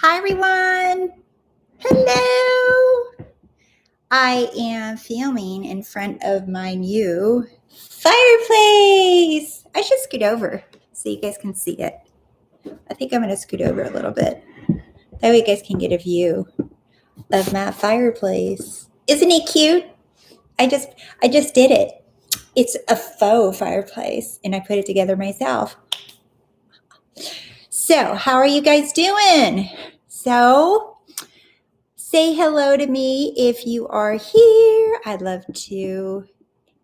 Hi, everyone. Hello. I am filming in front of my new fireplace. I should scoot over so you guys can see it. I think I'm going to scoot over a little bit. That way you guys can get a view of my fireplace. Isn't it cute? I just did it. It's a faux fireplace and I put it together myself. So, how are you guys doing? So, say hello to me if you are here. I'd love to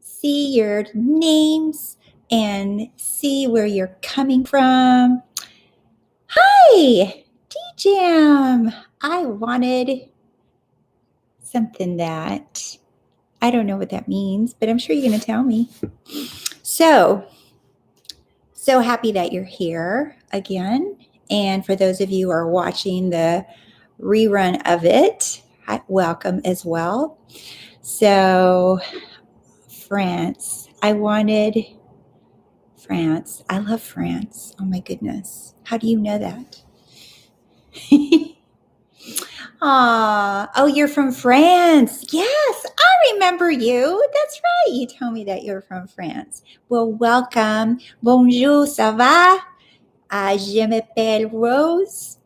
see your names and see where you're coming from. Hi, D-Jam. I wanted something that I don't know what that means, but I'm sure you're going to tell me. So happy that you're here again. And for those of you who are watching the rerun of it, welcome as well. So, France. I wanted France. I love France. Oh my goodness. How do you know that? Oh, you're from France. Yes, I remember you. That's right. You told me that you're from France. Well, welcome. Bonjour, ça va? Je m'appelle Rose.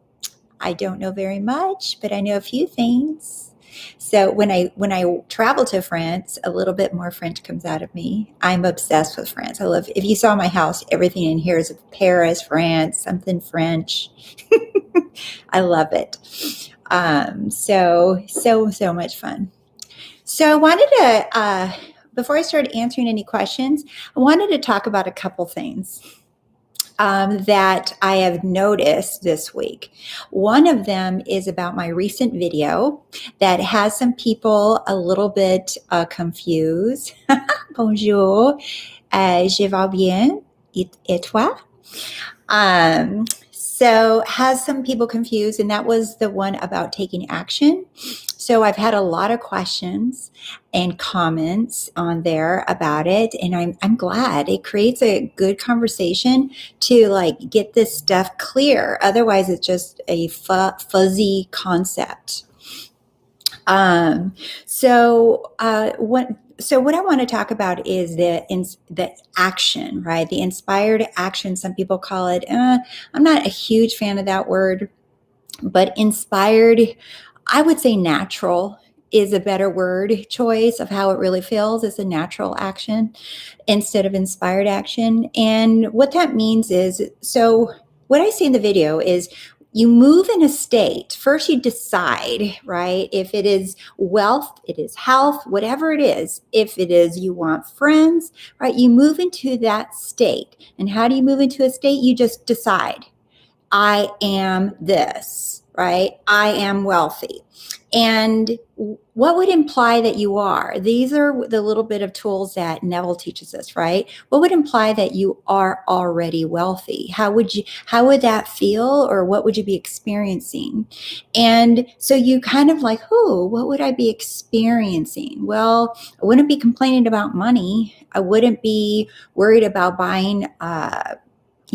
I don't know very much, but I know a few things. So when I travel to France, a little bit more French comes out of me. I'm obsessed with France. I love, if you saw my house, everything in here is Paris, France, something French. I love it. So much fun. So I wanted to, before I started answering any questions, I wanted to talk about a couple things that I have noticed this week. One of them is about my recent video that has some people a little bit confused. Bonjour, je vais bien, et toi? So has some people confused, and that was the one about taking action. So I've had a lot of questions and comments on there about it, and I'm glad. It creates a good conversation to like get this stuff clear. Otherwise, it's just a fuzzy concept. What I want to talk about is the action, right? The inspired action. Some people call it. I'm not a huge fan of that word, but inspired, I would say natural is a better word choice of how it really feels. It's a natural action instead of inspired action. And what that means is, so what I see in the video is you move in a state. First, you decide, right? If it is wealth, it is health, whatever it is. If it is you want friends, right? You move into that state. And how do you move into a state? You just decide. I am this, right? I am wealthy. And what would imply that you are? These are the little bit of tools that Neville teaches us, right? What would imply that you are already wealthy? How would that feel, or what would you be experiencing? And so you kind of like, what would I be experiencing? Well, I wouldn't be complaining about money. I wouldn't be worried about buying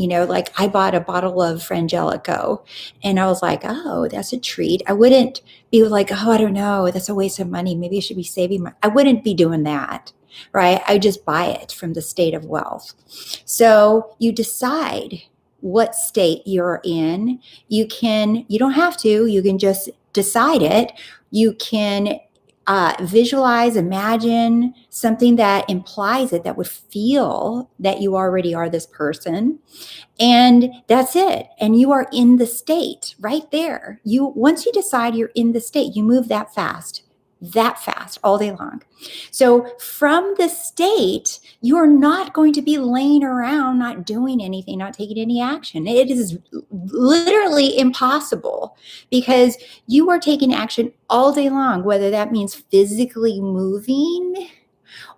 like I bought a bottle of Frangelico and I was like, oh, that's a treat. I wouldn't be like, oh, I don't know, that's a waste of money. Maybe I should be saving money. I wouldn't be doing that, right? I just buy it from the state of wealth. So you decide what state you're in. You don't have to, you can just decide it. You can visualize, imagine something that implies it, that would feel that you already are this person. And that's it. And you are in the state right there. Once you decide you're in the state, you move that fast all day long. So from the state, you're not going to be laying around, not doing anything, not taking any action. It is literally impossible because you are taking action all day long, whether that means physically moving,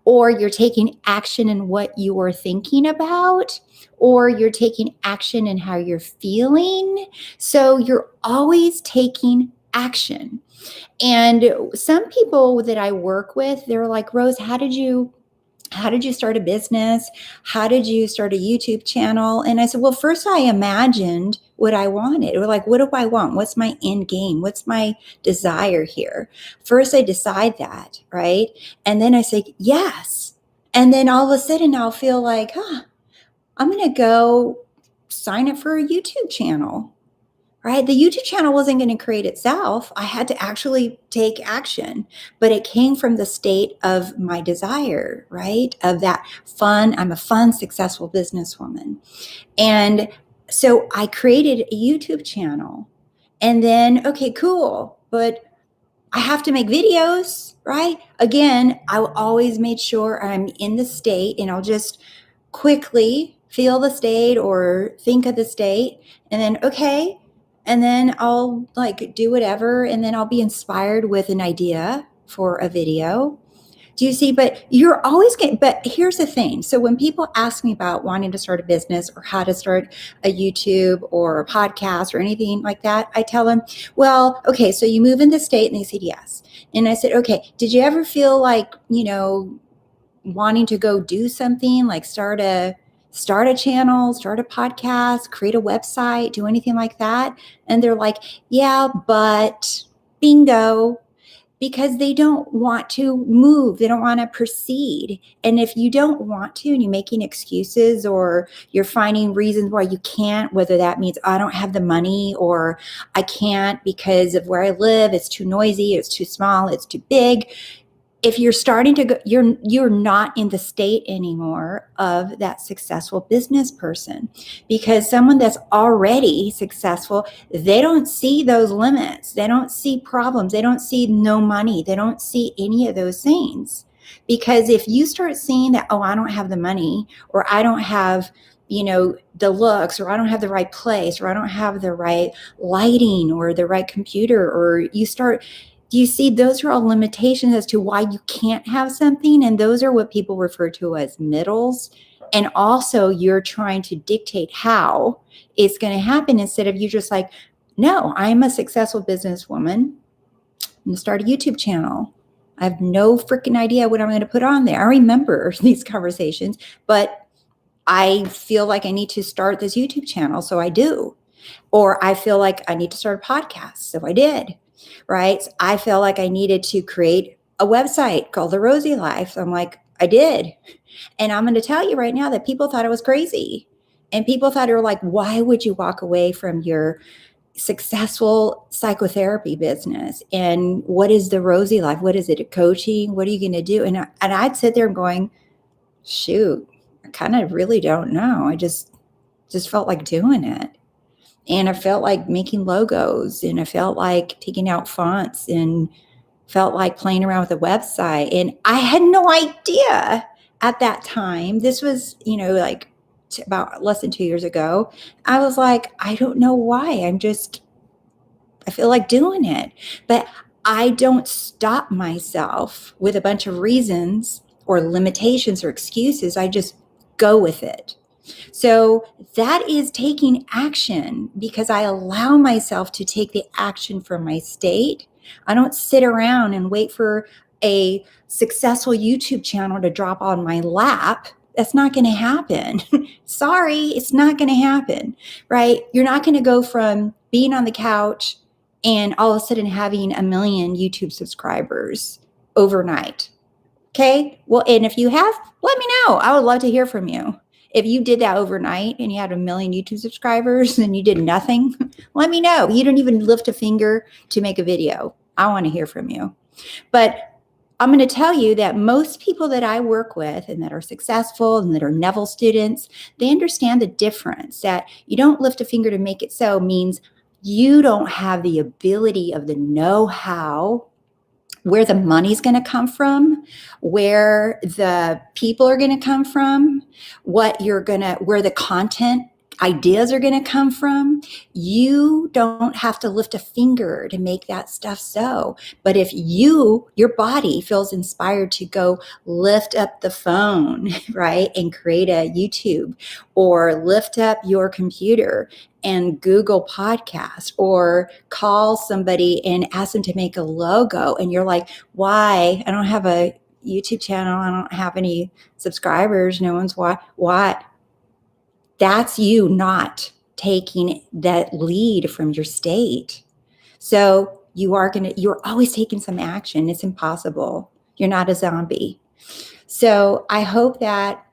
or you're taking action in what you are thinking about, or you're taking action in how you're feeling. So you're always taking action. And some people that I work with, they're like, Rose, how did you start a business? How did you start a YouTube channel? And I said, well, first I imagined what I wanted, or like, what do I want? What's my end game? What's my desire here? First, I decide that, right? And then I say, yes. And then all of a sudden I'll feel like, I'm going to go sign up for a YouTube channel, right? The YouTube channel wasn't going to create itself. I had to actually take action, but it came from the state of my desire, right? Of that fun. I'm a fun, successful businesswoman. And so I created a YouTube channel, and then, okay, cool. But I have to make videos, right? Again, I always made sure I'm in the state, and I'll just quickly feel the state or think of the state, and then, okay. And then I'll like do whatever, and then I'll be inspired with an idea for a video. Do you see? But you're always getting, but here's the thing. So when people ask me about wanting to start a business or how to start a YouTube or a podcast or anything like that, I tell them, well, okay, so you move in the state, and they said yes. And I said, okay, did you ever feel like, wanting to go do something like start a channel, start a podcast, create a website, do anything like that? And they're like, yeah, but bingo, because they don't want to move. They don't want to proceed. And if you don't want to, and you're making excuses, or you're finding reasons why you can't, whether that means I don't have the money, or I can't because of where I live, it's too noisy, it's too small, it's too big. If you're starting to go, you're not in the state anymore of that successful business person, because someone that's already successful, they don't see those limits. They don't see problems. They don't see no money. They don't see any of those things. Because if you start seeing that, oh, I don't have the money, or I don't have, the looks, or I don't have the right place, or I don't have the right lighting or the right computer, or do you see, those are all limitations as to why you can't have something? And those are what people refer to as middles. And also, you're trying to dictate how it's going to happen, instead of you just like, no, I'm a successful businesswoman. I'm going to start a YouTube channel. I have no freaking idea what I'm going to put on there. I remember these conversations, but I feel like I need to start this YouTube channel, so I do. Or I feel like I need to start a podcast, so I did. Right? So I felt like I needed to create a website called the ROSEY Life. So I'm like, I did. And I'm going to tell you right now that people thought I was crazy. And people thought, they were like, why would you walk away from your successful psychotherapy business? And what is the ROSEY Life? What is it? A coaching? What are you going to do? And I'd sit there going, shoot, I kind of really don't know. I just felt like doing it. And I felt like making logos, and I felt like taking out fonts, and felt like playing around with a website. And I had no idea at that time. This was, like about less than 2 years ago. I was like, I don't know why. I feel like doing it. But I don't stop myself with a bunch of reasons or limitations or excuses. I just go with it. So that is taking action, because I allow myself to take the action from my state. I don't sit around and wait for a successful YouTube channel to drop on my lap. That's not going to happen. Sorry, it's not going to happen, right? You're not going to go from being on the couch and all of a sudden having 1 million YouTube subscribers overnight. Okay. Well, and if you have, let me know. I would love to hear from you. If you did that overnight and you had 1 million YouTube subscribers and you did nothing, let me know. You didn't even lift a finger to make a video. I want to hear from you. But I'm going to tell you that most people that I work with and that are successful and that are Neville students, they understand the difference, that you don't lift a finger to make it so means you don't have the ability of the know-how, where the money's going to come from, where the people are going to come from, where the content ideas are going to come from. You don't have to lift a finger to make that stuff so. But if your body feels inspired to go lift up the phone, right, and create a YouTube, or lift up your computer and Google podcast, or call somebody and ask them to make a logo, and you're like, why? I don't have a YouTube channel. I don't have any subscribers. No one's what? That's you not taking that lead from your state. So you're always taking some action. It's impossible. You're not a zombie. So I hope that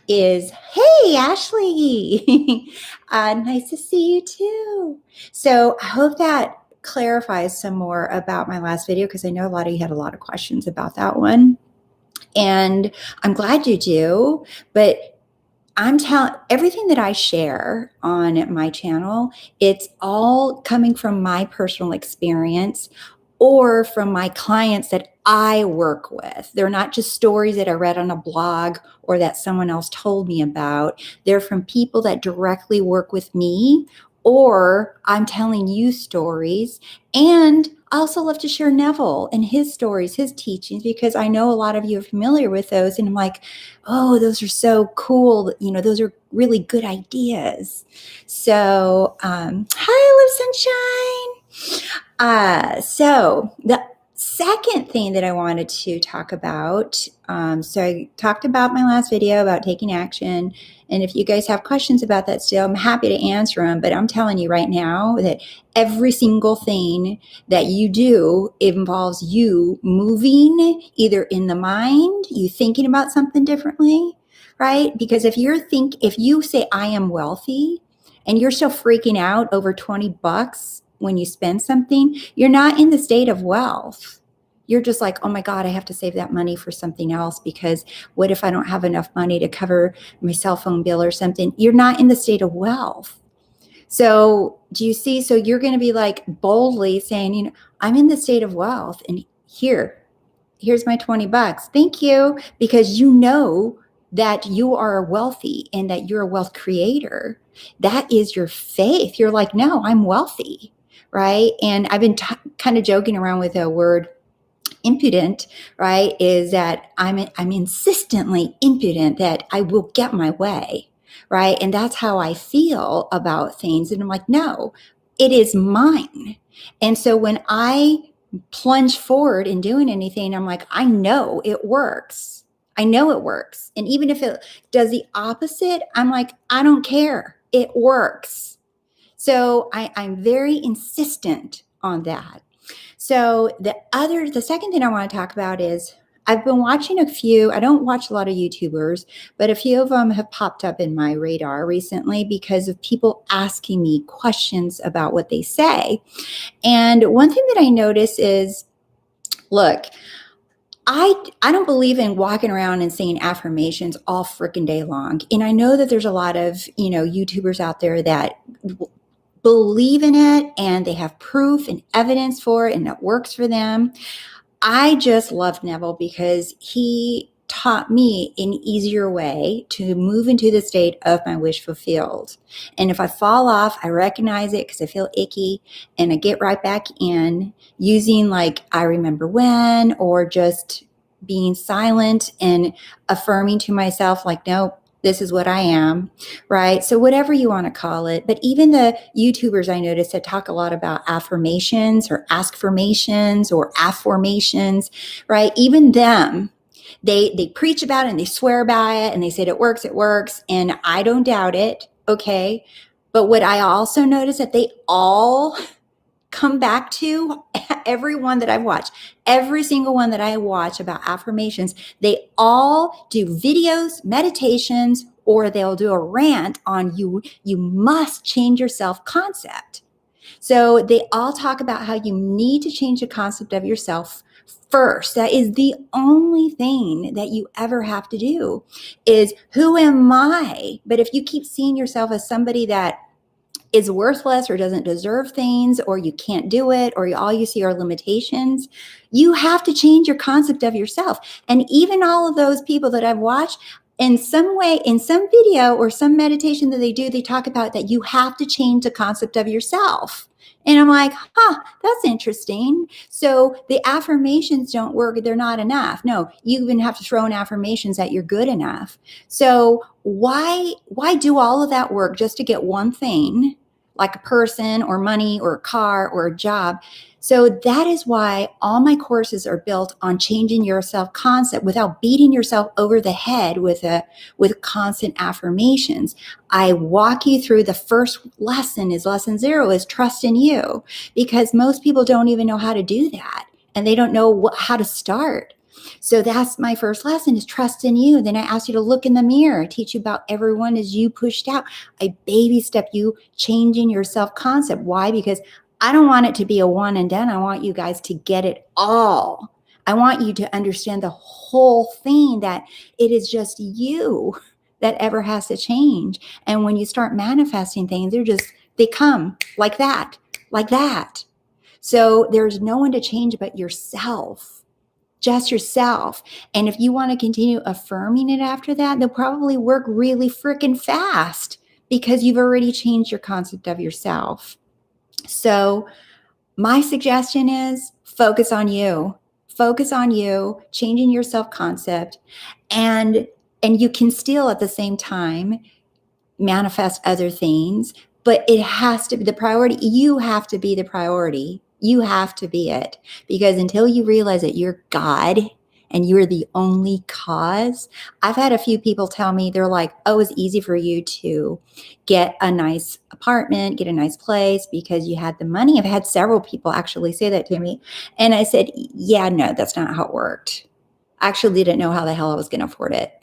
is, hey, Ashley, nice to see you too. So I hope that clarifies some more about my last video, because I know a lot of you had a lot of questions about that one. And I'm glad you do, but I'm telling everything that I share on my channel, it's all coming from my personal experience or from my clients that I work with. They're not just stories that I read on a blog or that someone else told me about. They're from people that directly work with me, or I'm telling you stories. And I also love to share Neville and his stories, his teachings, because I know a lot of you are familiar with those. And I'm like, oh, those are so cool. You know, those are really good ideas. So, hi, Love Sunshine. So the second thing that I wanted to talk about, so I talked about my last video about taking action. And if you guys have questions about that still, I'm happy to answer them. But I'm telling you right now that every single thing that you do involves you moving either in the mind, you thinking about something differently, right? Because if you say I am wealthy and you're still freaking out over $20 when you spend something, you're not in the state of wealth. You're just like, oh my God, I have to save that money for something else, because what if I don't have enough money to cover my cell phone bill or something? You're not in the state of wealth. So do you see? So you're going to be like boldly saying, you know, I'm in the state of wealth, and here's my $20. Thank you. Because you know that you are wealthy and that you're a wealth creator. That is your faith. You're like, no, I'm wealthy. Right. And I've been kind of joking around with a word, impudent, right? Is that I'm insistently impudent that I will get my way, right? And that's how I feel about things. And I'm like, no, it is mine. And so when I plunge forward in doing anything, I'm like, I know it works. I know it works. And even if it does the opposite, I'm like, I don't care. It works. So I'm very insistent on that. So the second thing I want to talk about is I've been watching I don't watch a lot of YouTubers, but a few of them have popped up in my radar recently because of people asking me questions about what they say. And one thing that I notice is, look, I don't believe in walking around and saying affirmations all freaking day long. And I know that there's a lot of, YouTubers out there that believe in it and they have proof and evidence for it and it works for them. I just love Neville because he taught me an easier way to move into the state of my wish fulfilled. And if I fall off, I recognize it because I feel icky and I get right back in using like I remember when, or just being silent and affirming to myself like, nope, this is what I am, right? So whatever you want to call it. But even the YouTubers I noticed that talk a lot about affirmations or askformations or afformations, right? Even them, they preach about it and they swear by it and they said it works. And I don't doubt it, okay? But what I also noticed that they all come back to, every one that I've watched, every single one that I watch about affirmations, they all do videos, meditations, or they'll do a rant on you must change your self concept. So they all talk about how you need to change the concept of yourself first. That is the only thing that you ever have to do, is who am I? But if you keep seeing yourself as somebody that is worthless or doesn't deserve things, or you can't do it, or all you see are limitations, you have to change your concept of yourself. And even all of those people that I've watched, in some way, in some video or some meditation that they do, they talk about that you have to change the concept of yourself. And I'm like, that's interesting. So the affirmations don't work. They're not enough. No, you even have to throw in affirmations that you're good enough. So why do all of that work just to get one thing? like a person or money or a car or a job. So that is why all my courses are built on changing your self-concept without beating yourself over the head with constant affirmations. I walk you through the first lesson is lesson 0 is trust in you, because most people don't even know how to do that and they don't know how to start. So that's my first lesson is trust in you. Then I ask you to look in the mirror, teach you about everyone as you pushed out. I baby step you changing your self-concept. Why? Because I don't want it to be a one and done. I want you guys to get it all. I want you to understand the whole thing, that it is just you that ever has to change. And when you start manifesting things, they come like that, like that. So there's no one to change but yourself. Just yourself. And if you want to continue affirming it after that, they'll probably work really freaking fast because you've already changed your concept of yourself. So my suggestion is focus on you. Focus on you, changing your self-concept, and you can still at the same time manifest other things, but it has to be the priority. You have to be the priority. You have to be it, because until you realize that you're God and you're the only cause. I've had a few people tell me, they're like, oh, it's easy for you to get a nice apartment, get a nice place because you had the money. I've had several people actually say that to me. And I said, yeah, no, that's not how it worked. I actually didn't know how the hell I was going to afford it.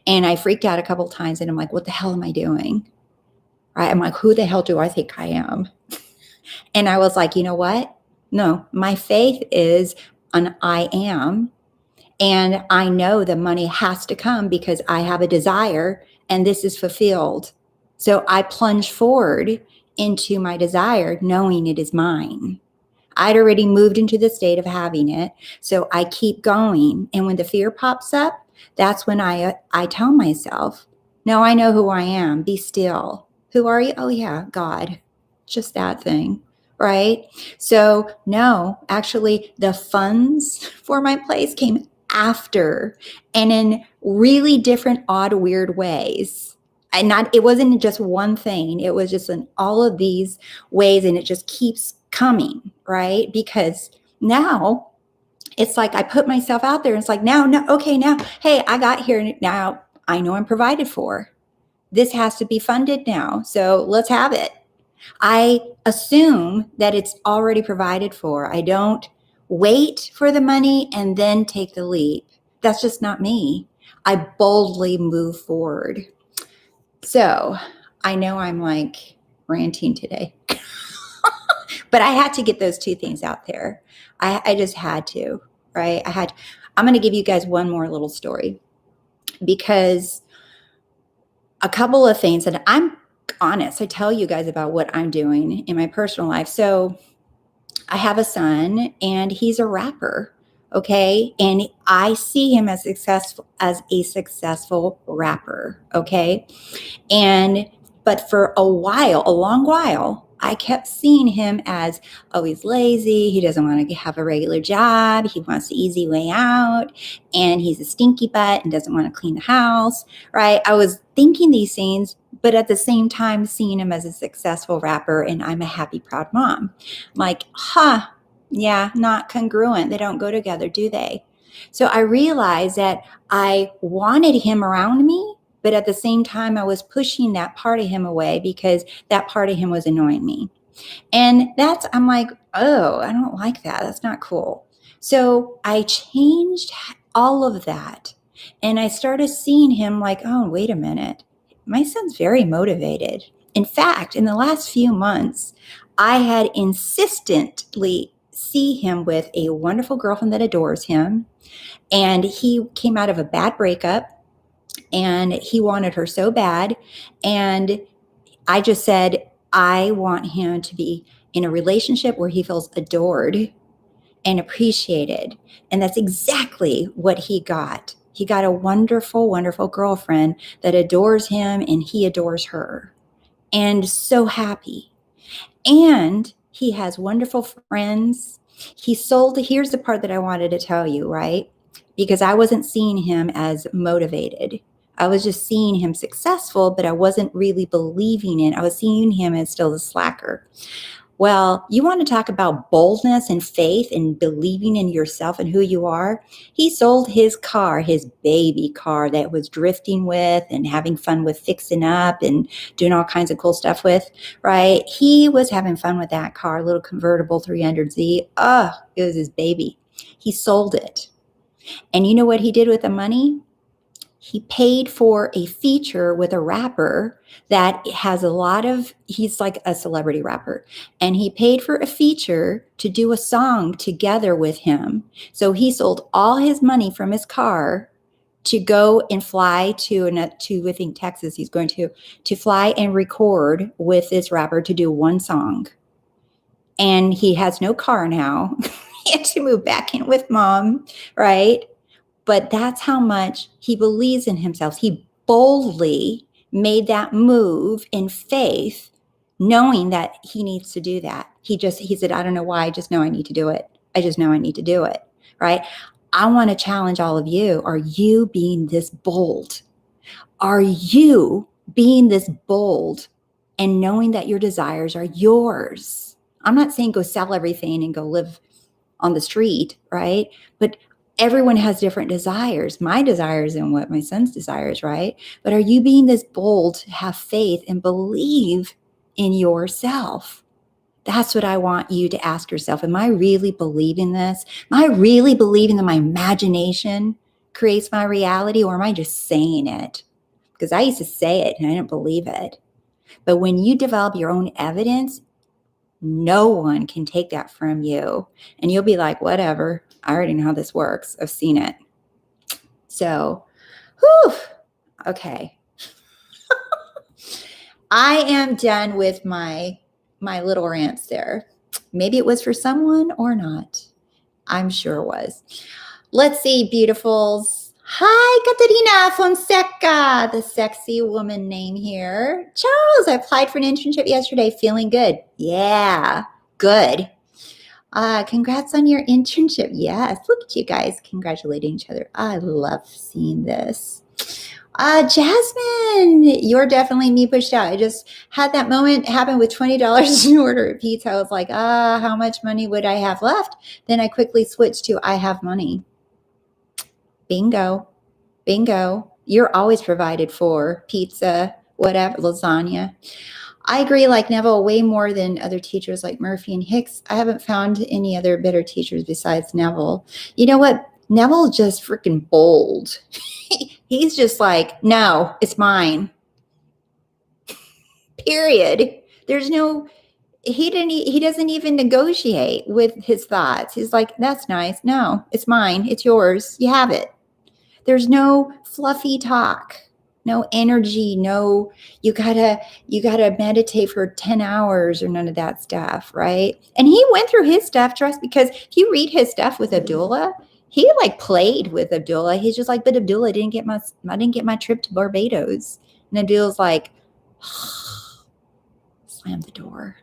And I freaked out a couple of times and I'm like, what the hell am I doing? Right? I'm like, who the hell do I think I am? And I was like, you know what? No, my faith is an I am. And I know the money has to come because I have a desire and this is fulfilled. So I plunge forward into my desire knowing it is mine. I'd already moved into the state of having it. So I keep going. And when the fear pops up, that's when I tell myself, no, I know who I am. Be still. Who are you? Oh, yeah, God. Just that thing. Right? So no, actually the funds for my place came after and in really different, odd, weird ways. It wasn't just one thing. It was just in all of these ways, and it just keeps coming, right? Because now it's like I put myself out there and it's like, now, no, okay, now, hey, I got here. Now I know I'm provided for. This has to be funded now. So let's have it. I assume that it's already provided for. I don't wait for the money and then take the leap. That's just not me. I boldly move forward. So I know I'm like ranting today, but I had to get those two things out there. I just had to, right? I'm going to give you guys one more little story, because a couple of things that I'm honest, I tell you guys about what I'm doing in my personal life. So I have a son and he's a rapper. Okay. And I see him as a successful rapper. Okay. But for a long while, I kept seeing him as, oh, he's lazy. He doesn't want to have a regular job. He wants the easy way out. And he's a stinky butt and doesn't want to clean the house. Right. I was thinking these things, but at the same time, seeing him as a successful rapper and I'm a happy, proud mom. I'm like, yeah, not congruent. They don't go together, do they? So I realized that I wanted him around me, but at the same time, I was pushing that part of him away because that part of him was annoying me. And I'm like, oh, I don't like that. That's not cool. So I changed all of that. And I started seeing him like, oh, wait a minute. My son's very motivated. In fact, in the last few months, I had insistently see him with a wonderful girlfriend that adores him. And he came out of a bad breakup and he wanted her so bad. And I just said, I want him to be in a relationship where he feels adored and appreciated. And that's exactly what he got. He got a wonderful, wonderful girlfriend that adores him and he adores her. And so happy. And he has wonderful friends. Here's the part that I wanted to tell you, right? Because I wasn't seeing him as motivated. I was just seeing him successful, but I wasn't really believing it. I was seeing him as still the slacker. Well, you want to talk about boldness and faith and believing in yourself and who you are? He sold his car, his baby car that was drifting with and having fun with fixing up and doing all kinds of cool stuff with, right? He was having fun with that car, a little convertible 300Z. Oh, it was his baby. He sold it. And you know what he did with the money? He paid for a feature with a rapper that has a lot of, he's like a celebrity rapper, and he paid for a feature to do a song together with him. So he sold all his money from his car to go and fly to I think Texas. He's going to fly and record with this rapper to do one song. And he has no car now. He had to move back in with mom, right? But that's how much he believes in himself. He boldly made that move in faith, knowing that he needs to do that. He said, I don't know why, I just know I need to do it. I just know I need to do it, right? I want to challenge all of you. Are you being this bold? Are you being this bold and knowing that your desires are yours? I'm not saying go sell everything and go live on the street, right? But everyone has different desires. My desires and what my son's desires, right? But are you being this bold to have faith and believe in yourself? That's what I want you to ask yourself. Am I really believing this? Am I really believing that my imagination creates my reality, or am I just saying it? Because I used to say it and I didn't believe it. But when you develop your own evidence, no one can take that from you. And you'll be like, whatever, I already know how this works. I've seen it. So, whew, okay. I am done with my little rants there. Maybe it was for someone or not. I'm sure it was. Let's see, beautifuls. Hi, Caterina Fonseca, the sexy woman name here. Charles, I applied for an internship yesterday. Feeling good. Yeah, good. Congrats on your internship. Yes, look at you guys congratulating each other. I love seeing this. Jasmine, you're definitely me pushed out. I just had that moment happen with $20 in order of pizza. I was like, how much money would I have left? Then I quickly switched to I have money. Bingo. Bingo. You're always provided for. Pizza, whatever, lasagna. I agree, like Neville, way more than other teachers like Murphy and Hicks. I haven't found any other better teachers besides Neville. You know what? Neville's just freaking bold. He's just like, no, it's mine. Period. There's no, he doesn't even negotiate with his thoughts. He's like, that's nice. No, it's mine. It's yours. You have it. There's no fluffy talk, no energy, no, you gotta meditate for 10 hours or none of that stuff, right? And he went through his stuff, trust, because if you read his stuff with Abdullah, he like played with Abdullah. He's just like, but Abdullah, I didn't get my trip to Barbados. And Abdullah's like, slam the door.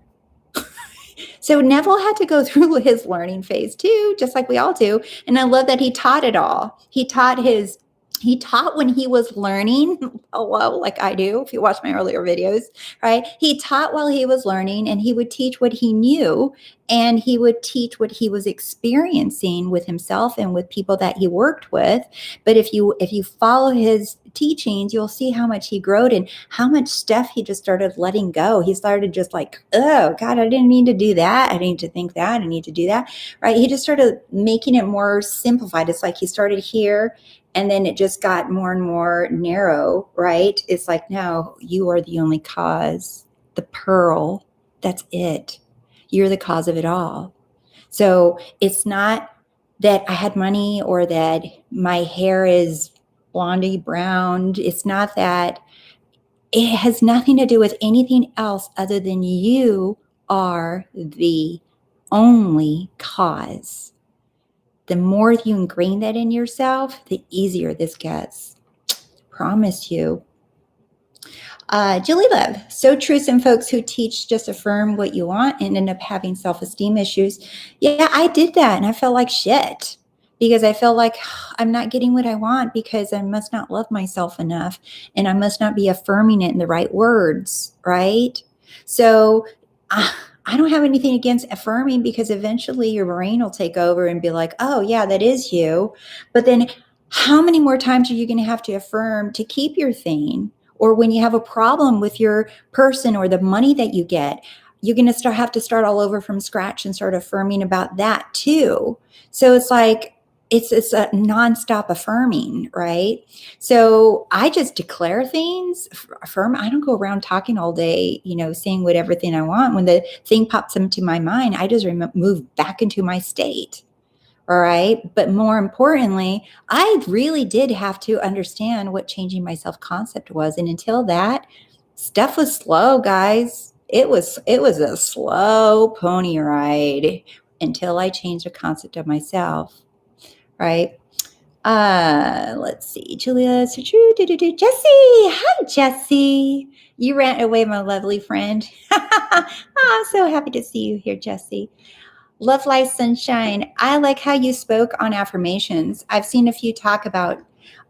So Neville had to go through his learning phase too, just like we all do. And I love that he taught it all. He taught when he was learning, like I do, if you watch my earlier videos, right? He taught while he was learning, and he would teach what he knew, and he would teach what he was experiencing with himself and with people that he worked with. But if you follow his teachings, you'll see how much he growed and how much stuff he just started letting go. He started just like, oh God, I didn't mean to do that. I need to think that. I need to do that, right? He just started making it more simplified. It's like he started here, and then it just got more and more narrow, right? It's like, no, you are the only cause, the pearl. That's it. You're the cause of it all. So it's not that I had money or that my hair is blondie brown. It's not that. It has nothing to do with anything else other than you are the only cause. The more you ingrain that in yourself, the easier this gets. Promise you. Julie Love, so true. Some folks who teach just affirm what you want and end up having self-esteem issues. Yeah, I did that and I felt like shit. because I feel like I'm not getting what I want because I must not love myself enough and I must not be affirming it in the right words, right? So I don't have anything against affirming because eventually your brain will take over and be like, oh, yeah, that is you. But then how many more times are you going to have to affirm to keep your thing? Or when you have a problem with your person or the money that you get, you're going to have to start all over from scratch and start affirming about that too. So it's like, it's a nonstop affirming, right? So I just declare things, affirm. I don't go around talking all day, saying whatever thing I want. When the thing pops into my mind, I just move back into my state. All right. But more importantly, I really did have to understand what changing my self-concept was. And until that, stuff was slow, guys. It was a slow pony ride until I changed the concept of myself. Right. Let's see. Julia, Jesse. Hi, Jesse. You ran away, my lovely friend. Oh, I'm so happy to see you here, Jesse. Love Life Sunshine. I like how you spoke on affirmations. I've seen a few talk about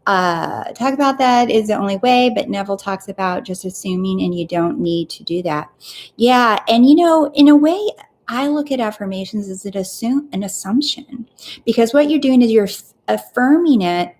that is the only way, but Neville talks about just assuming and you don't need to do that. Yeah, and in a way, I look at affirmations as an assumption, because what you're doing is you're affirming it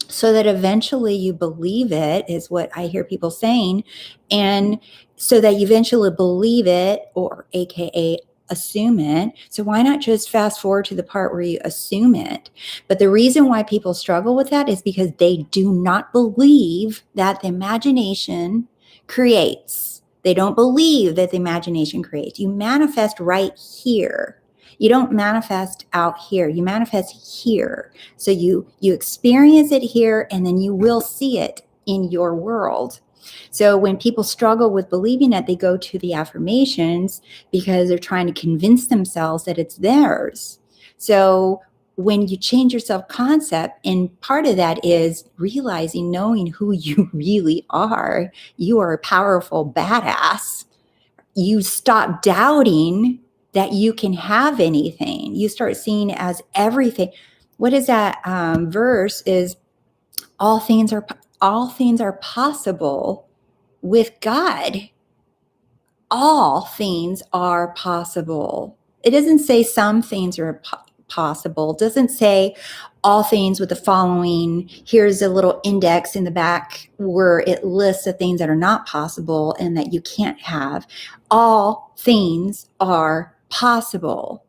so that eventually you believe it, is what I hear people saying. And so that you eventually believe it, or AKA assume it. So why not just fast forward to the part where you assume it? But the reason why people struggle with that is because they do not believe that the imagination creates. They don't believe that the imagination creates. You manifest right here. You don't manifest out here. You manifest here. So you experience it here, and then you will see it in your world. So when people struggle with believing it, they go to the affirmations because they're trying to convince themselves that it's theirs. So when you change your self-concept, and part of that is realizing, knowing who you really are, you are a powerful badass. You stop doubting that you can have anything. You start seeing it as everything. What is that verse? Is all things are possible with God. All things are possible. It doesn't say some things are possible. It doesn't say all things with the following. Here's a little index in the back where it lists the things that are not possible and that you can't have. All things are possible.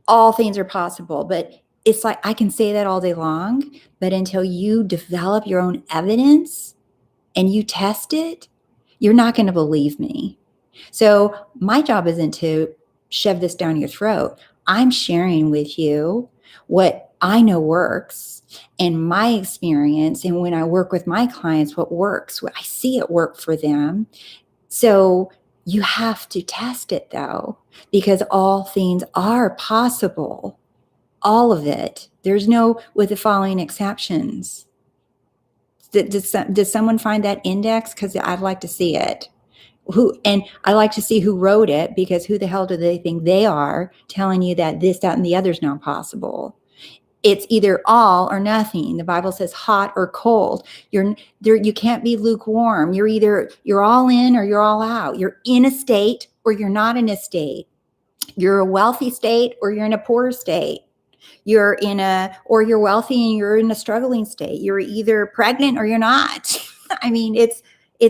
All things are possible. But it's like, I can say that all day long, but until you develop your own evidence and you test it, you're not going to believe me. So my job isn't to shove this down your throat. I'm sharing with you what I know works and my experience. And when I work with my clients, what works, what I see it work for them. So you have to test it though, because all things are possible. All of it. There's no with the following exceptions. Does someone find that index? Because I'd like to see it. And I like to see who wrote it, because who the hell do they think they are telling you that this, that, and the other is not possible? It's either all or nothing. The Bible says hot or cold. You can't be lukewarm. You're all in or you're all out. You're in a state or you're not in a state. You're a wealthy state or you're in a poor state. You're wealthy and you're in a struggling state. You're either pregnant or you're not. I mean,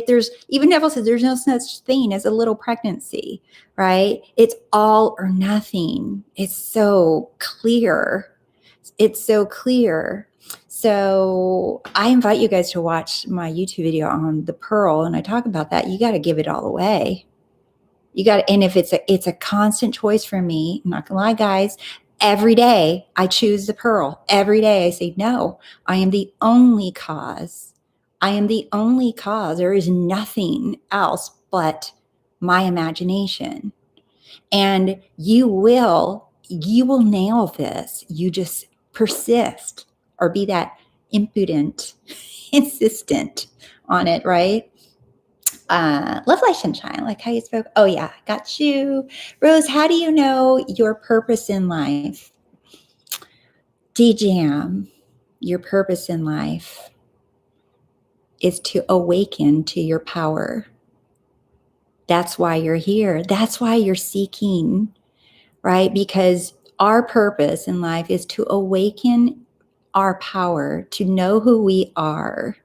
there's, even Neville says there's no such thing as a little pregnancy, right? It's all or nothing. It's so clear. It's so clear. So I invite you guys to watch my YouTube video on the pearl, and I talk about that. You got to give it all away. And if it's a constant choice for me, I'm not gonna lie, guys, every day I choose the pearl. Every day I say, no, I am the only cause. I am the only cause. There is nothing else but my imagination. And you will nail this. You just persist, or be that impudent, insistent on it, right? Love Life Sunshine, like how you spoke. Oh yeah, got you. Rose, how do you know your purpose in life? DJM, your purpose in life is to awaken to your power. That's why you're here. That's why you're seeking, right? Because our purpose in life is to awaken our power, to know who we are,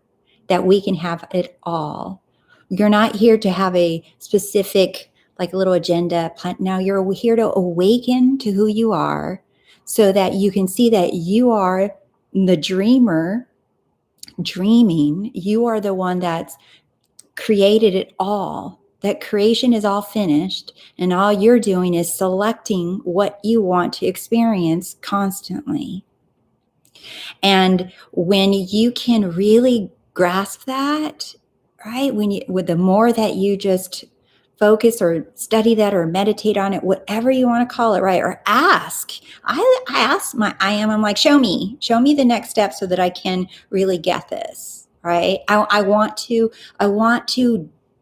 that we can have it all. You're not here to have a specific, like, little agenda plan. Now you're here to awaken to who you are so that you can see that you are the dreamer dreaming. You are the one that's created it all. That creation is all finished, and all you're doing is selecting what you want to experience constantly. And when you can really grasp that, right? With the more that you just focus or study that or meditate on it, whatever you want to call it, right? Or ask. I ask I'm like, show me the next step so that I can really get this, right? I want to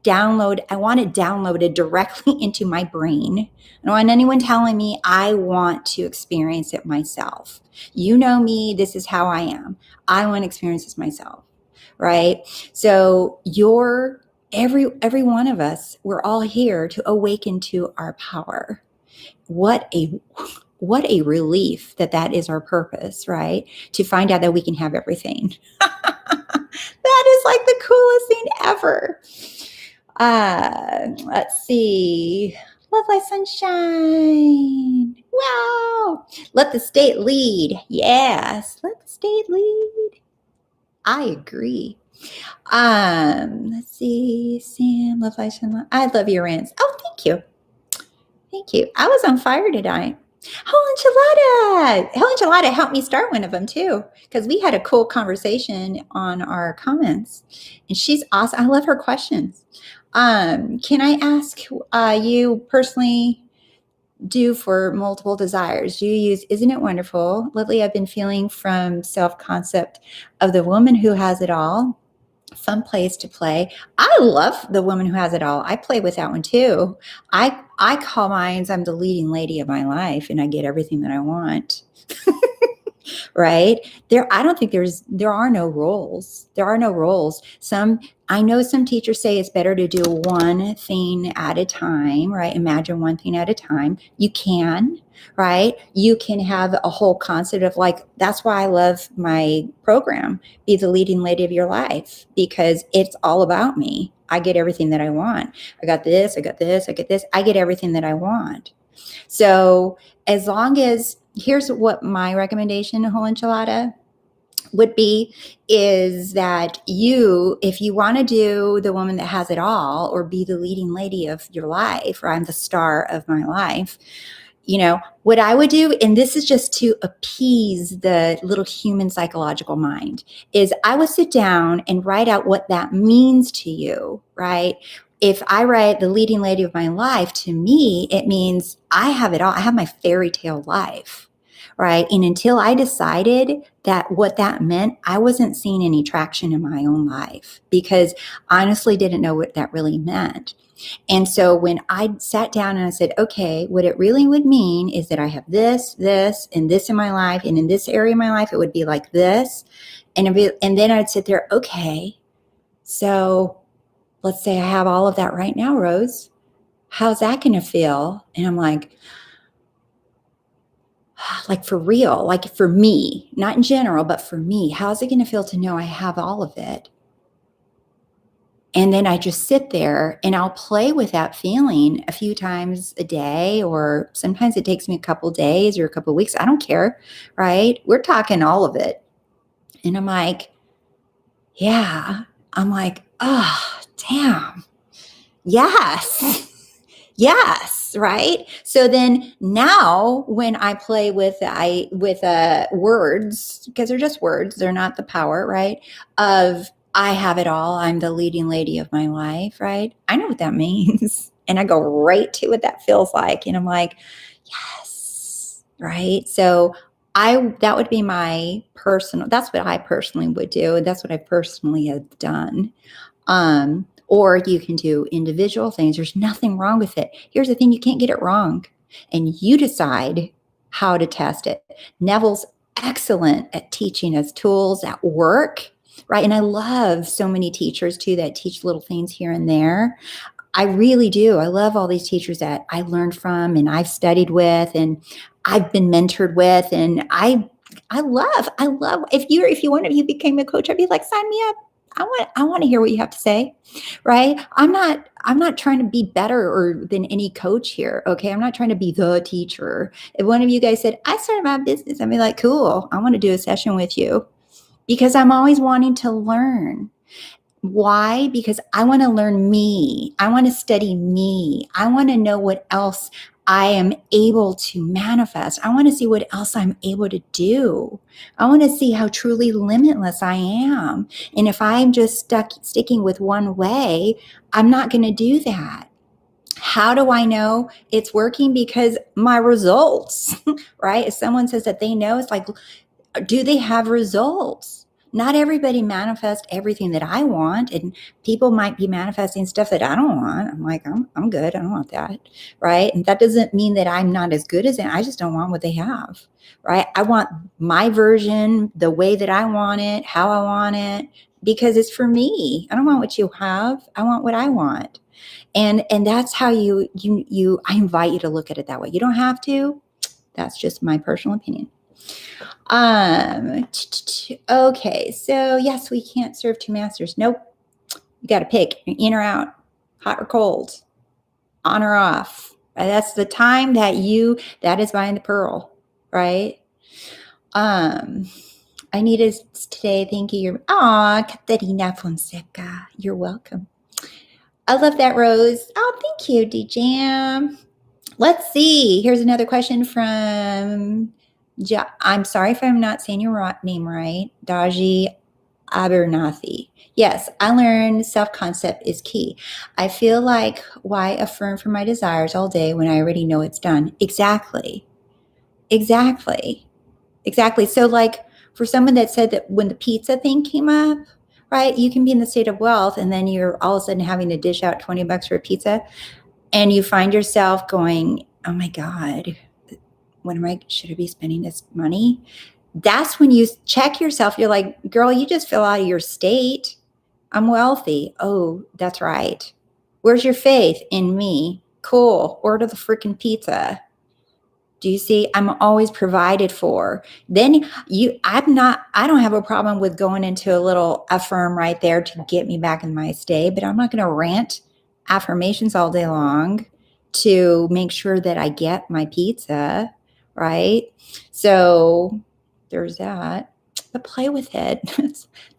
download, I want it downloaded directly into my brain. I don't want anyone telling me. I want to experience it myself. You know me, this is how I am. I want to experience this myself, right? So every one of us, we're all here to awaken to our power. What a relief that is our purpose, right? To find out that we can have everything. That is like the coolest thing ever. Let's see. Love, light, sunshine. Wow. Let the state lead. Yes. Let the state lead. I agree. Let's see. Sam, love, light, sunshine. I love your rants. Oh, thank you. Thank you. I was on fire tonight. Helen Enchilada helped me start one of them too, because we had a cool conversation on our comments, and she's awesome. I love her questions. Can I ask you personally, do for multiple desires, do you use Isn't It Wonderful? Lately, I've been feeling from self-concept of the woman who has it all. Fun place to play. I love the woman who has it all. I play with that one too. I call mine, I'm the leading lady of my life, and I get everything that I want. Right? I don't think there are no roles. There are no roles. I know some teachers say it's better to do one thing at a time, right? Imagine one thing at a time. You can, right? You can have a whole concept of, like, that's why I love my program, Be the Leading Lady of Your Life, because it's all about me. I get everything that I want. I got this, I got this, I get this. I get everything that I want. So as long as, here's what my recommendation, whole enchilada, would be, is that if you want to do the woman that has it all, or be the leading lady of your life, or I'm the star of my life, what I would do, and this is just to appease the little human psychological mind, is I would sit down and write out what that means to you, right? If I write the leading lady of my life, to me, it means I have it all. I have my fairy tale life, right? And until I decided that what that meant, I wasn't seeing any traction in my own life, because I honestly didn't know what that really meant. And so when I sat down and I said, okay, what it really would mean is that I have this, and this in my life, and in this area of my life, it would be like this. And then I'd sit there, okay, so let's say I have all of that right now, Rose. How's that going to feel? And I'm like for real, like for me, not in general, but for me, how's it going to feel to know I have all of it? And then I just sit there and I'll play with that feeling a few times a day, or sometimes it takes me a couple days or a couple weeks. I don't care, right? We're talking all of it. And I'm like, yeah. I'm like, oh, damn. Yes. Yes, right? So then now when I play with words, because they're just words, they're not the power, right? Of I have it all. I'm the leading lady of my life, right? I know what that means. And I go right to what that feels like. And I'm like, yes, right? So that would be that's what I personally would do. And that's what I personally have done. Or you can do individual things. There's nothing wrong with it. Here's the thing, you can't get it wrong. And you decide how to test it. Neville's excellent at teaching us tools at work, right? And I love so many teachers too that teach little things here and there. I really do. I love all these teachers that I learned from and I've studied with and I've been mentored with. And I love if you one of you became a coach, I'd be like, sign me up. I want to hear what you have to say. Right. I'm not trying to be better or than any coach here. Okay. I'm not trying to be the teacher. If one of you guys said, I started my business, I'd be like, cool. I want to do a session with you because I'm always wanting to learn. Why? Because I want to learn me. I want to study me. I want to know what else I am able to manifest. I want to see what else I'm able to do. I want to see how truly limitless I am. And if I'm just sticking with one way, I'm not going to do that. How do I know it's working? Because my results, right? If someone says that they know, it's like, do they have results? Not everybody manifests everything that I want, and people might be manifesting stuff that I don't want. I'm like, I'm good. I don't want that, right? And that doesn't mean that I'm not as good as them. I just don't want what they have, right? I want my version, the way that I want it, how I want it, because it's for me. I don't want what you have. I want what I want, and that's how I invite you to look at it that way. You don't have to. That's just my personal opinion. Okay, so yes, we can't serve two masters. Nope. You got to pick. You're in or out, hot or cold, on or off. That's the time that is buying the pearl, right? I need us today. Thank you. Caterina Fonseca. You're welcome. I love that, Rose. Oh, thank you, D-Jam. Let's see. Here's another question from I'm sorry if I'm not saying your name right. Daji Abernathy. Yes, I learned self-concept is key. I feel like why affirm for my desires all day when I already know it's done? Exactly. So like for someone that said that when the pizza thing came up, right, you can be in the state of wealth and then you're all of a sudden having to dish out $20 for a pizza and you find yourself going, oh my God, should I be spending this money? That's when you check yourself. You're like, girl, you just fell out of your state. I'm wealthy. Oh, that's right. Where's your faith in me? Cool. Order the freaking pizza. Do you see? I'm always provided for. Then I don't have a problem with going into a little affirm right there to get me back in my state, but I'm not going to rant affirmations all day long to make sure that I get my pizza, right? So there's that. But play with it.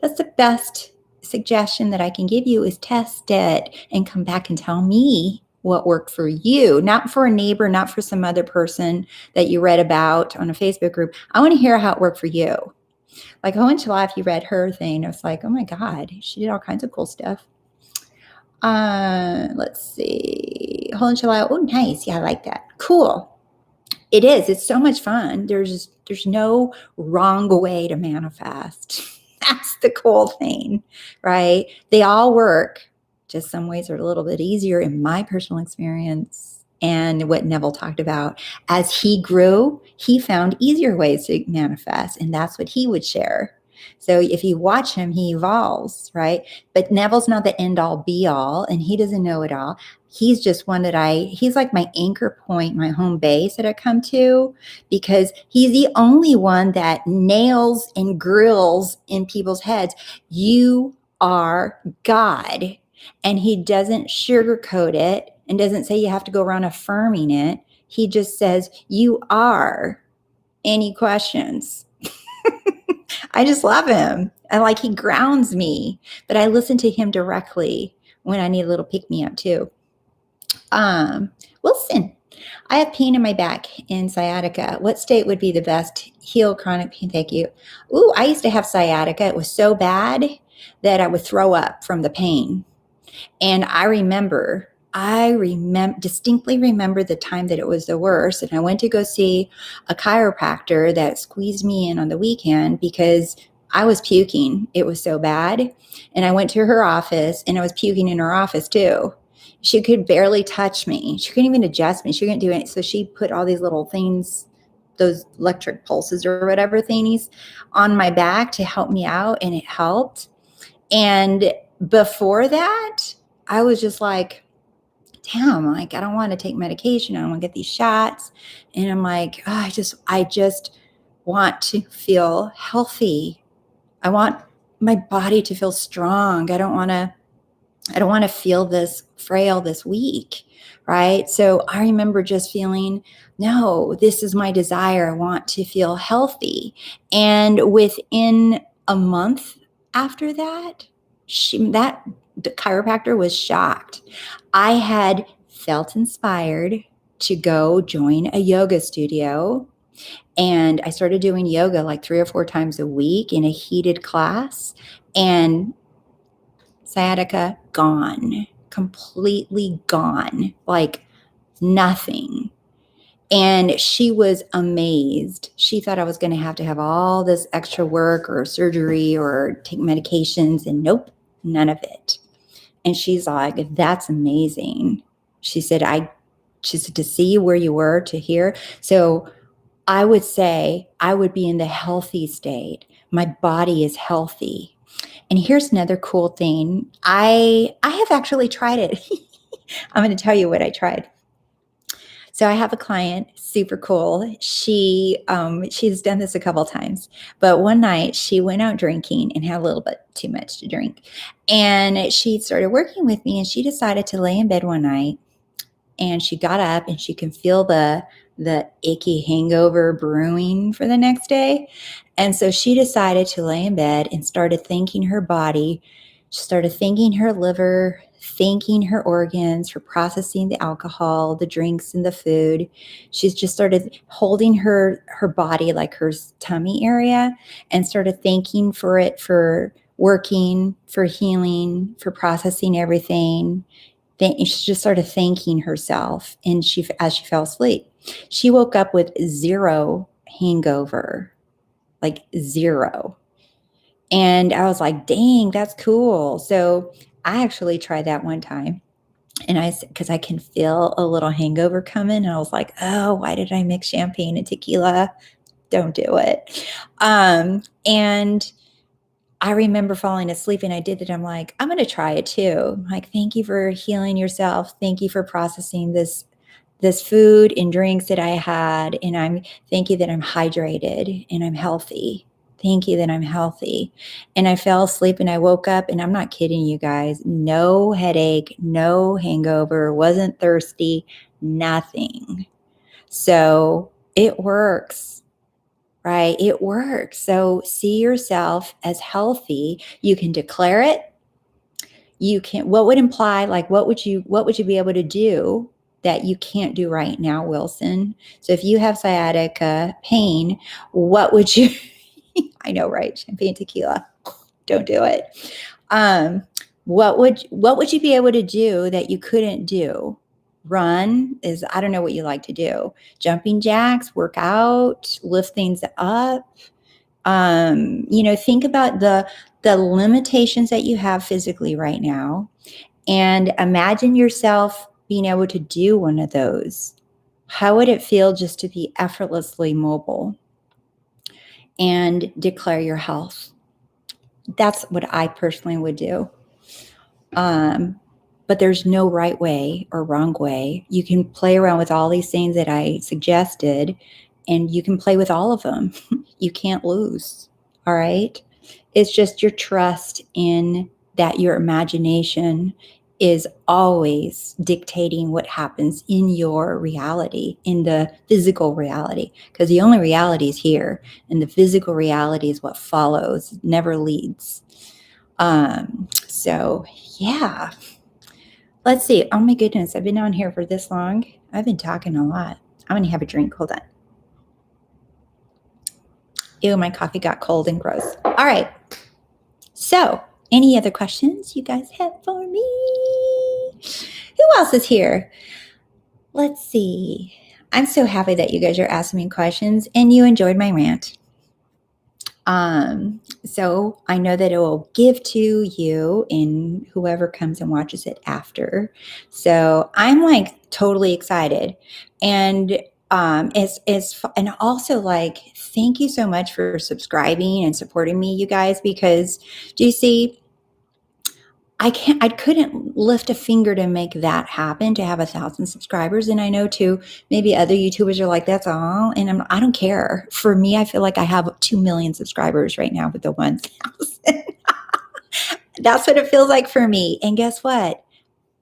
That's the best suggestion that I can give you is test it and come back and tell me what worked for you, not for a neighbor, not for some other person that you read about on a Facebook group. I want to hear how it worked for you. Like Hohen's Life, you read her thing. I was like, oh my God, she did all kinds of cool stuff. Let's see. Hohen's Life. Oh, nice. Yeah, I like that. Cool. It is. It's so much fun. There's no wrong way to manifest. That's the cool thing, right? They all work. Just some ways are a little bit easier in my personal experience. And what Neville talked about, as he grew, he found easier ways to manifest. And that's what he would share. So if you watch him, he evolves, right? But Neville's not the end all be all, and he doesn't know it all. He's just one he's like my anchor point, my home base that I come to, because he's the only one that nails and grills in people's heads. You are God. And he doesn't sugarcoat it and doesn't say you have to go around affirming it. He just says, you are. Any questions? I just love him. He grounds me, but I listen to him directly when I need a little pick me up too. Wilson, I have pain in my back and sciatica. What state would be the best? Heal chronic pain. Thank you. Ooh, I used to have sciatica. It was so bad that I would throw up from the pain. And I distinctly remember the time that it was the worst. And I went to go see a chiropractor that squeezed me in on the weekend because I was puking. It was so bad. And I went to her office and I was puking in her office too. She could barely touch me. She couldn't even adjust me. She couldn't do it. So she put all these little things those electric pulses or whatever thingies on my back to help me out, and it helped. And before that, I was just like, damn, like, I don't want to take medication. I don't want to get these shots. And I'm like, oh, I just want to feel healthy. I want my body to feel strong. I don't want to feel this frail, this weak, right? So I remember just feeling, no, this is my desire. I want to feel healthy. And within a month after that, the chiropractor was shocked. I had felt inspired to go join a yoga studio, and I started doing yoga like 3 or 4 times a week in a heated class, and sciatica gone, completely gone, like nothing. And she was amazed. She thought I was going to have all this extra work or surgery or take medications, and nope, none of it. And she's like, that's amazing. She said, to see where you were to here. So I would say I would be in the healthy state. My body is healthy. And here's another cool thing. I have actually tried it. I'm going to tell you what I tried. So I have a client, super cool. She's done this a couple times, but one night she went out drinking and had a little bit too much to drink. And she started working with me, and she decided to lay in bed one night, and she got up and she can feel the icky hangover brewing for the next day. And so she decided to lay in bed and started thanking her body. She started thanking her liver, thanking her organs for processing the alcohol, the drinks, and the food. She's just started holding her body, like her tummy area, and started thanking for it, for working, for healing, for processing everything. She just started thanking herself, and as she fell asleep, she woke up with 0 hangover, like 0. And I was like, dang, that's cool. So I actually tried that one time, and because I can feel a little hangover coming, and I was like, oh, why did I mix champagne and tequila? Don't do it. And I remember falling asleep, and I did it. I'm like, I'm going to try it too. I'm like, thank you for healing yourself. Thank you for processing this food and drinks that I had. And thank you that I'm hydrated and I'm healthy. Thank you that I'm healthy. And I fell asleep, and I woke up, and I'm not kidding you guys. No headache, no hangover, wasn't thirsty, nothing. So it works. Right? It works. So see yourself as healthy. You can declare it. What would imply, like, what would you be able to do that you can't do right now, Wilson? So if you have sciatica pain, what would you, I know, right? Champagne, tequila, don't do it. What would you be able to do that you couldn't do? Run is, I don't know what you like to do. Jumping jacks, work out, lift things up. Think about the limitations that you have physically right now, and imagine yourself being able to do one of those. How would it feel just to be effortlessly mobile and declare your health? That's what I personally would do. But there's no right way or wrong way. You can play around with all these things that I suggested, and you can play with all of them. You can't lose. All right. It's just your trust in that your imagination is always dictating what happens in your reality, in the physical reality, because the only reality is here, and the physical reality is what follows, never leads. So yeah. Let's see. Oh my goodness. I've been on here for this long. I've been talking a lot. I'm going to have a drink. Hold on. Ew, my coffee got cold and gross. All right. So, any other questions you guys have for me? Who else is here? Let's see. I'm so happy that you guys are asking me questions and you enjoyed my rant. So I know that it will give to you and whoever comes and watches it after. So I'm like totally excited. And and also like, thank you so much for subscribing and supporting me, you guys, because do you see, I couldn't lift a finger to make that happen, to have 1,000 subscribers. And I know too, maybe other YouTubers are like, that's all. And I don't care. For me, I feel like I have 2 million subscribers right now with the 1,000. That's what it feels like for me. And guess what?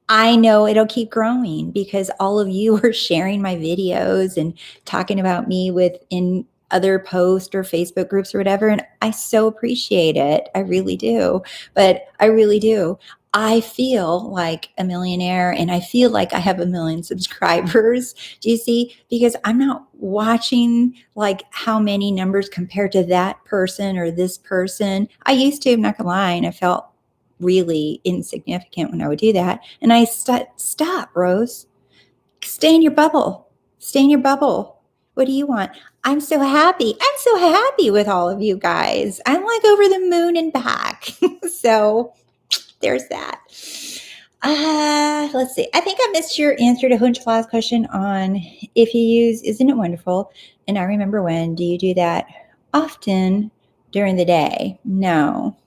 I know it'll keep growing because all of you are sharing my videos and talking about me in other posts or Facebook groups or whatever. And I so appreciate it. I really do. But I really do. I feel like a millionaire and I feel like I have 1 million subscribers. Do you see? Because I'm not watching like how many numbers compared to that person or this person. I used to, I'm not gonna lie, and I felt really insignificant when I would do that. And I stop, Rose. Stay in your bubble. Stay in your bubble. What do you want? I'm so happy. I'm so happy with all of you guys. I'm like over the moon and back. So there's that. Let's see. I think I missed your answer to Hunch's last question on if you use Isn't It Wonderful? And I remember when. Do you do that often during the day? No.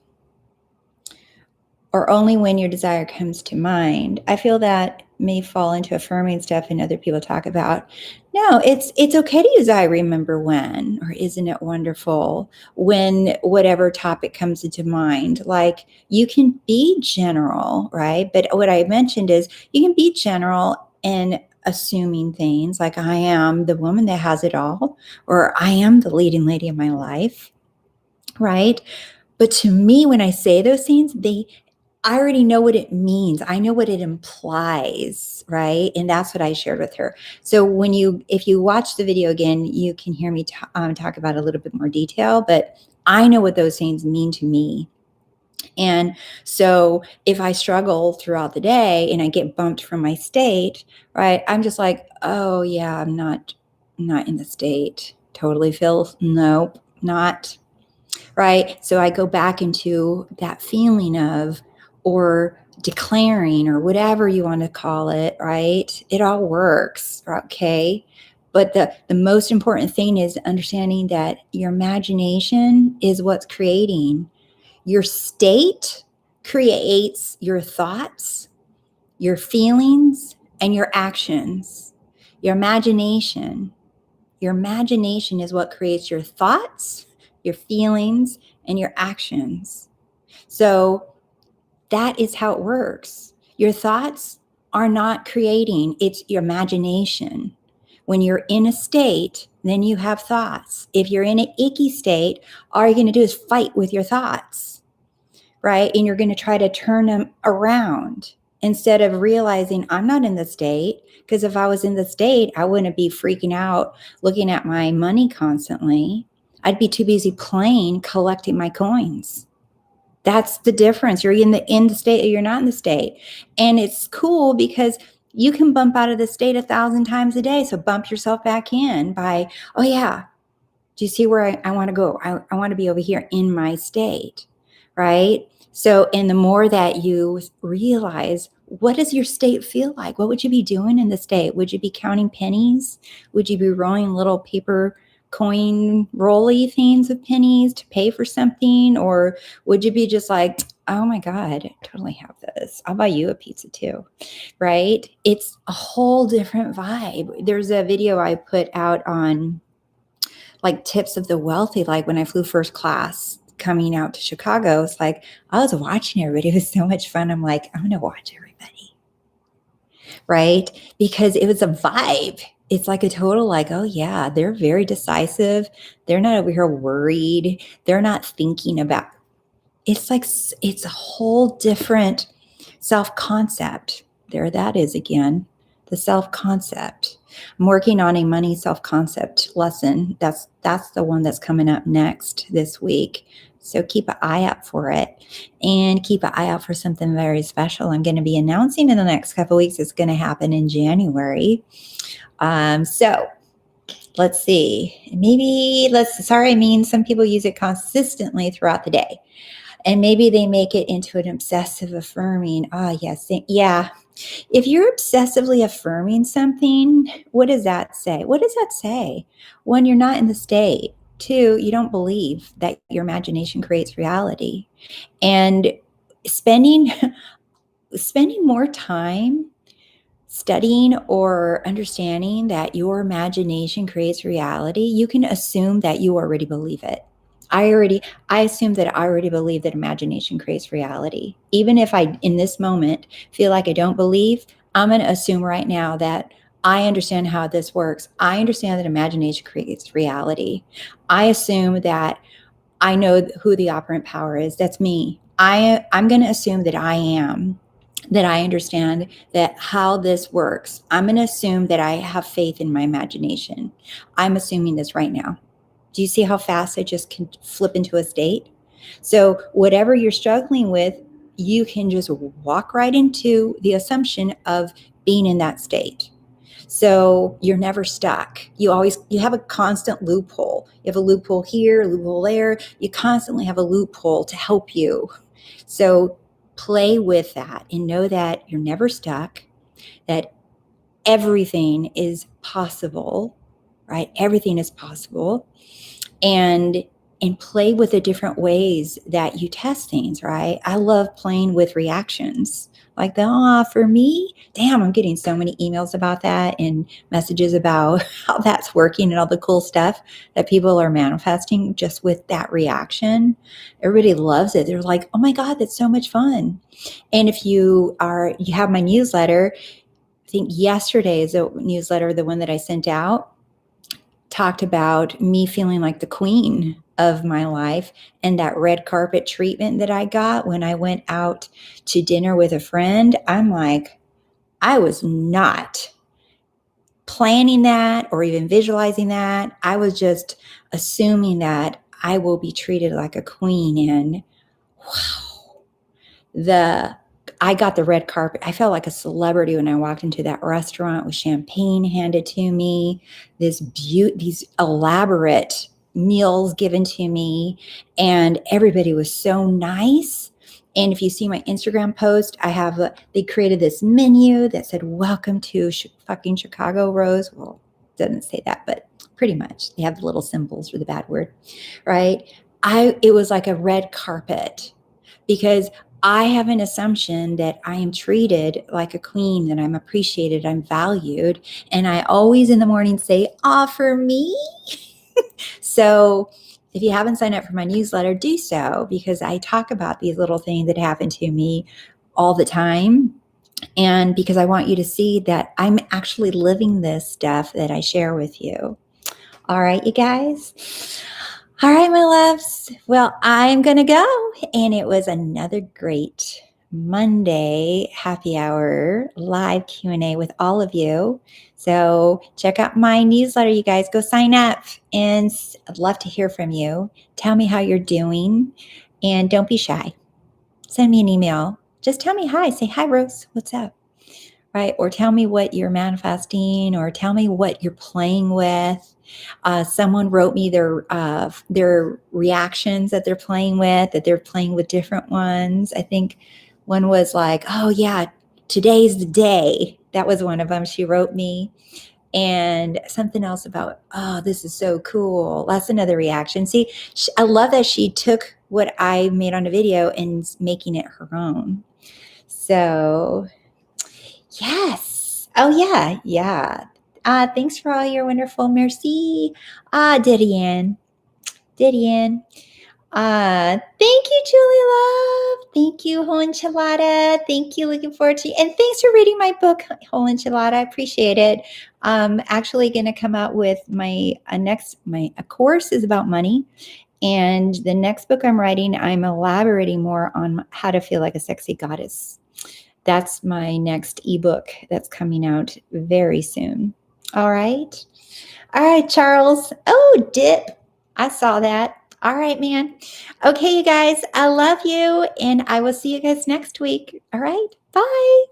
Or only when your desire comes to mind. I feel that may fall into affirming stuff and other people talk about. No, it's okay to use I remember when, or isn't it wonderful when whatever topic comes into mind. Like you can be general, right? But what I mentioned is you can be general and assuming things like I am the woman that has it all, or I am the leading lady of my life, right? But to me, when I say those things, I already know what it means. I know what it implies, right? And that's what I shared with her. So if you watch the video again, you can hear me talk about a little bit more detail, but I know what those things mean to me. And so if I struggle throughout the day and I get bumped from my state, right? I'm just like, oh yeah, I'm not in the state. Totally feels, nope, not right. So I go back into that feeling of, or declaring, or whatever you want to call it, right? It all works, okay? But the most important thing is understanding that your imagination is what's creating. Your state creates your thoughts, your feelings, and your actions. Your imagination is what creates your thoughts, your feelings, and your actions. So that is how it works. Your thoughts are not creating, it's your imagination. When you're in a state, then you have thoughts. If you're in an icky state, all you're going to do is fight with your thoughts, right? And you're going to try to turn them around instead of realizing I'm not in the state. Because if I was in the state, I wouldn't be freaking out looking at my money constantly. I'd be too busy playing, collecting my coins. That's the difference. You're in the state or you're not in the state. And it's cool because you can bump out of the state 1,000 times a day. So bump yourself back in by, oh yeah, do you see where I want to go? I want to be over here in my state, right? So, and the more that you realize, what does your state feel like? What would you be doing in the state? Would you be counting pennies? Would you be rolling little paper coin rolly things of pennies to pay for something? Or would you be just like, oh my God, I totally have this. I'll buy you a pizza too, right? It's a whole different vibe. There's a video I put out on like tips of the wealthy, like when I flew first class coming out to Chicago. It's like I was watching everybody. It was so much fun. I'm like, I'm gonna watch everybody, right? Because it was a vibe. It's like a total like, oh yeah, they're very decisive. They're not over here worried. They're not thinking about. It's like it's a whole different self-concept. There that is again, the self-concept. I'm working on a money self-concept lesson. That's the one that's coming up next this week. So keep an eye out for it, and keep an eye out for something very special I'm going to be announcing in the next couple of weeks. It's going to happen in January. So let's see. Some people use it consistently throughout the day. And maybe they make it into an obsessive affirming. Yes. Yeah. If you're obsessively affirming something, what does that say? What does that say? One, you're not in the state. Two, you don't believe that your imagination creates reality. And spending spending more time studying or understanding that your imagination creates reality, you can assume that you already believe it. I assume that I already believe that imagination creates reality. Even if I, in this moment, feel like I don't believe, I'm going to assume right now that I understand how this works. I understand that imagination creates reality. I assume that I know who the operant power is. That's me. I'm going to assume that I understand that how this works. I'm going to assume that I have faith in my imagination. I'm assuming this right now. Do you see how fast I just can flip into a state? So whatever you're struggling with, you can just walk right into the assumption of being in that state. So you're never stuck. You have a constant loophole. You have a loophole here, a loophole there. You constantly have a loophole to help you. So play with that and know that you're never stuck, that everything is possible, right? Everything is possible. And play with the different ways that you test things, right? I love playing with reactions. Like for me, damn, I'm getting so many emails about that and messages about how that's working and all the cool stuff that people are manifesting just with that reaction. Everybody loves it. They're like, oh my God, that's so much fun. And if you have my newsletter, I think yesterday is a newsletter, the one that I sent out, talked about me feeling like the queen of my life and that red carpet treatment that I got when I went out to dinner with a friend. I'm like, I was not planning that or even visualizing that. I was just assuming that I will be treated like a queen. And wow, I got the red carpet. I felt like a celebrity when I walked into that restaurant with champagne handed to me, these elaborate meals given to me, and everybody was so nice. And if you see my Instagram post, they created this menu that said, welcome to fucking Chicago, Rose. Well, it doesn't say that, but pretty much. They have the little symbols for the bad word, right? It was like a red carpet because I have an assumption that I am treated like a queen, that I'm appreciated, I'm valued. And I always in the morning say, for me. So if you haven't signed up for my newsletter, do so, because I talk about these little things that happen to me all the time. And because I want you to see that I'm actually living this stuff that I share with you. All right, you guys. All right, my loves. Well, I'm going to go. And it was another great Monday happy hour live Q&A with all of you. So check out my newsletter, you guys. Go sign up. And I'd love to hear from you. Tell me how you're doing. And don't be shy. Send me an email. Just tell me hi. Say, hi, Rose. What's up? Right? Or tell me what you're manifesting, or tell me what you're playing with. Someone wrote me their reactions that they're playing with different ones. I think one was like, oh yeah, today's the day. That was one of them. She wrote me. And something else about, oh, this is so cool. That's another reaction. See, I love that she took what I made on a video and making it her own. So yes. Oh, yeah. Yeah. Thanks for all your wonderful merci. Didian. Thank you, Julie Love. Thank you, Whole Enchilada. Thank you. Looking forward to you. And thanks for reading my book, Whole Enchilada. I appreciate it. Actually going to come out with a course is about money. And the next book I'm writing, I'm elaborating more on how to feel like a sexy goddess. That's my next ebook that's coming out very soon. All right. All right, Charles. Oh, dip. I saw that. All right, man. Okay, you guys, I love you, and I will see you guys next week. All right. Bye.